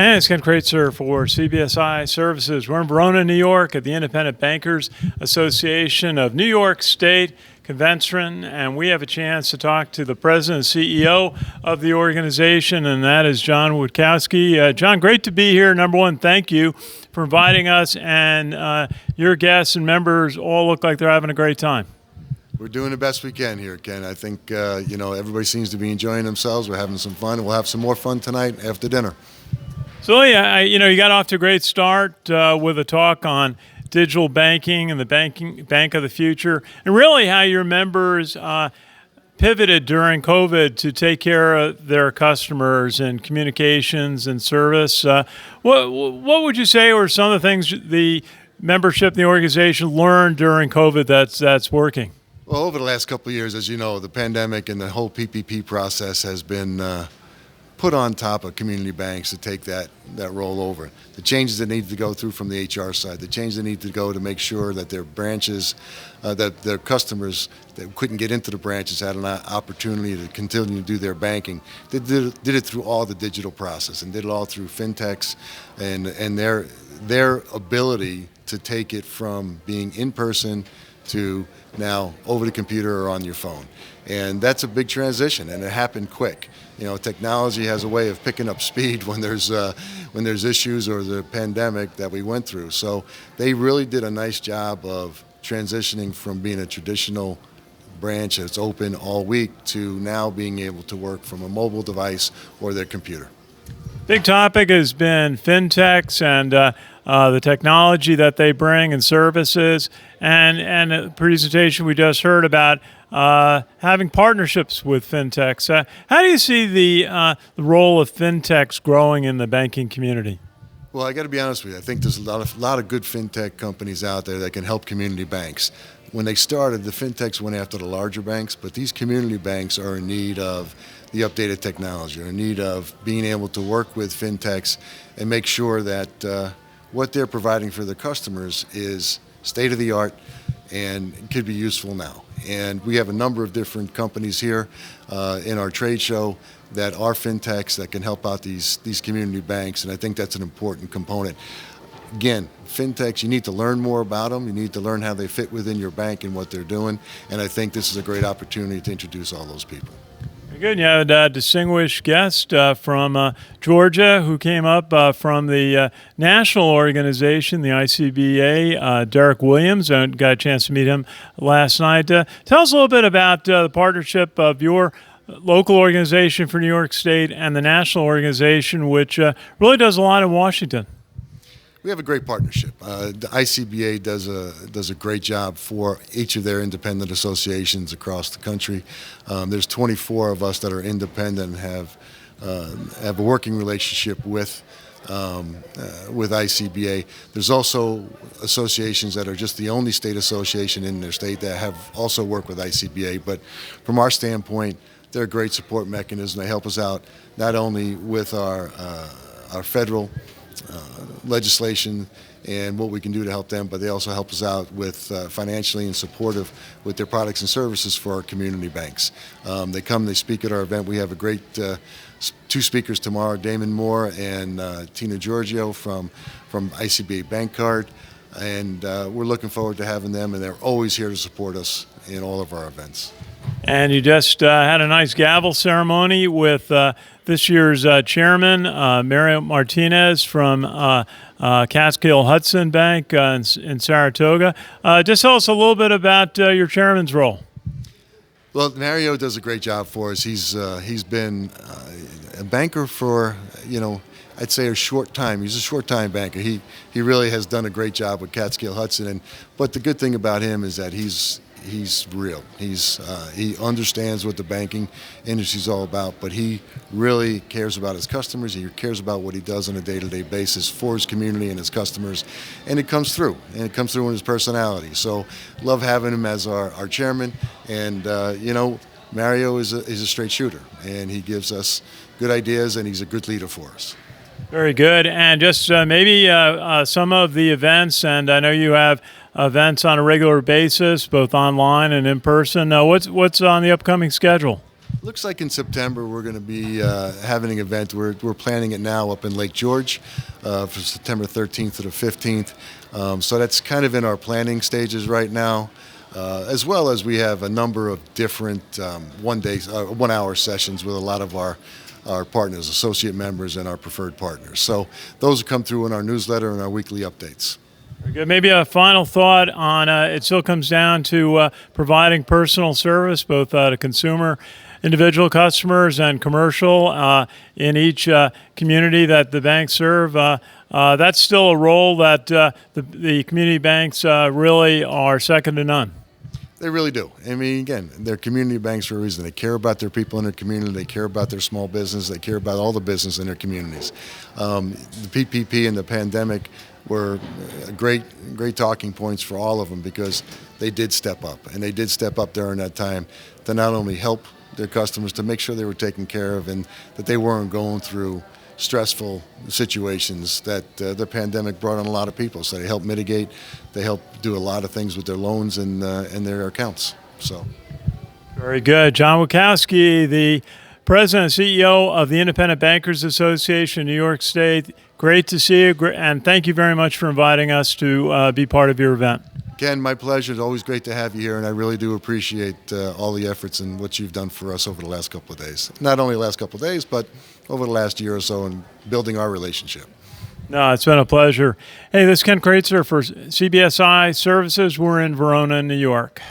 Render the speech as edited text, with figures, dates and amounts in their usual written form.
And it's Ken Kraetzer for CBSI Services. We're in Verona, New York at the Independent Bankers Association of New York State Convention, and we have a chance to talk to the president and CEO of the organization, and that is John Witkowski. John, great to be here. Number one, thank you for inviting us, and your guests and members all look like they're having a great time. We're doing the best we can here, Ken. I think, everybody seems to be enjoying themselves. We're having some fun, and we'll have some more fun tonight after dinner. So, you got off to a great start with a talk on digital banking and the bank of the future, and really how your members pivoted during COVID to take care of their customers and communications and service. What would you say were some of the things the membership, the organization learned during COVID that's working? Well, over the last couple of years, as you know, the pandemic and the whole PPP process has been put on top of community banks to take that role over. The changes that need to go through from the HR side, the changes that need to go to make sure that their branches, that their customers that couldn't get into the branches had an opportunity to continue to do their banking. They did it through all the digital process and did it all through Fintechs and their ability to take it from being in person to now over the computer or on your phone. And that's a big transition, and it happened quick. Technology has a way of picking up speed when there's issues or the pandemic that we went through. So they really did a nice job of transitioning from being a traditional branch that's open all week to now being able to work from a mobile device or their computer. Big topic has been Fintechs and the technology that they bring and services, and a presentation we just heard about having partnerships with Fintechs. How do you see the role of Fintechs growing in the banking community? Well, I got to be honest with you. I think there's a lot of good fintech companies out there that can help community banks. When they started, the fintechs went after the larger banks, but these community banks are in need of the updated technology, are in need of being able to work with fintechs and make sure that what they're providing for their customers is state of the art and could be useful now. And we have a number of different companies here in our trade show that are fintechs that can help out these community banks, and I think that's an important component. Again, fintechs, you need to learn more about them. You need to learn how they fit within your bank and what they're doing, and I think this is a great opportunity to introduce all those people. Good. You had a distinguished guest from Georgia who came up from the national organization, the ICBA, Derek Williams. I got a chance to meet him last night. Tell us a little bit about the partnership of your local organization for New York State and the national organization, which really does a lot in Washington. We have a great partnership. The ICBA does a great job for each of their independent associations across the country. There's 24 of us that are independent and have a working relationship with ICBA. There's also associations that are just the only state association in their state that have also worked with ICBA. But from our standpoint, they're a great support mechanism. They help us out not only with our federal legislation and what we can do to help them, but they also help us out with financially and supportive with their products and services for our community banks. They come, they speak at our event. We have a great two speakers tomorrow, Damon Moore and Tina Giorgio from ICBA Bank Card, and we're looking forward to having them, and they're always here to support us in all of our events. And you just had a nice gavel ceremony with this year's chairman, Mario Martinez from Catskill Hudson Bank in Saratoga. Just tell us a little bit about your chairman's role. Well, Mario does a great job for us. He's been a banker for, I'd say a short time. He's a short-time banker. He really has done a great job with Catskill Hudson. But the good thing about him is that he's real. He understands what the banking industry is all about, but he really cares about his customers. He cares about what he does on a day-to-day basis for his community and his customers, and it comes through. And it comes through in his personality. So, love having him as our chairman. And Mario is a straight shooter, and he gives us good ideas, and he's a good leader for us. Very good. And just maybe some of the events, and I know you have events on a regular basis, both online and in person. What's on the upcoming schedule? Looks like in September we're going to be having an event. We're planning it now up in Lake George for September 13th to the 15th. So that's kind of in our planning stages right now, as well as we have a number of different 1 hour sessions with a lot of our partners, associate members, and our preferred partners. So those come through in our newsletter and our weekly updates. Very good. Maybe a final thought on it still comes down to providing personal service, both to consumer, individual customers, and commercial in each community that the banks serve. That's still a role that the community banks really are second to none. They really do. I mean, again, they're community banks for a reason. They care about their people in their community. They care about their small business. They care about all the business in their communities. The PPP and the pandemic were great talking points for all of them because they did step up, and they did step up during that time to not only help their customers, to make sure they were taken care of and that they weren't going through stressful situations that the pandemic brought on a lot of people. So they helped mitigate, they helped do a lot of things with their loans and their accounts. So, very good. John Witkowski, the President and CEO of the Independent Bankers Association, New York State. Great to see you, and thank you very much for inviting us to be part of your event. Ken, my pleasure. It's always great to have you here, and I really do appreciate all the efforts and what you've done for us over the last couple of days. Not only the last couple of days, but over the last year or so in building our relationship. No, it's been a pleasure. Hey, this is Ken Kraetzer for CBSI Services. We're in Verona, New York.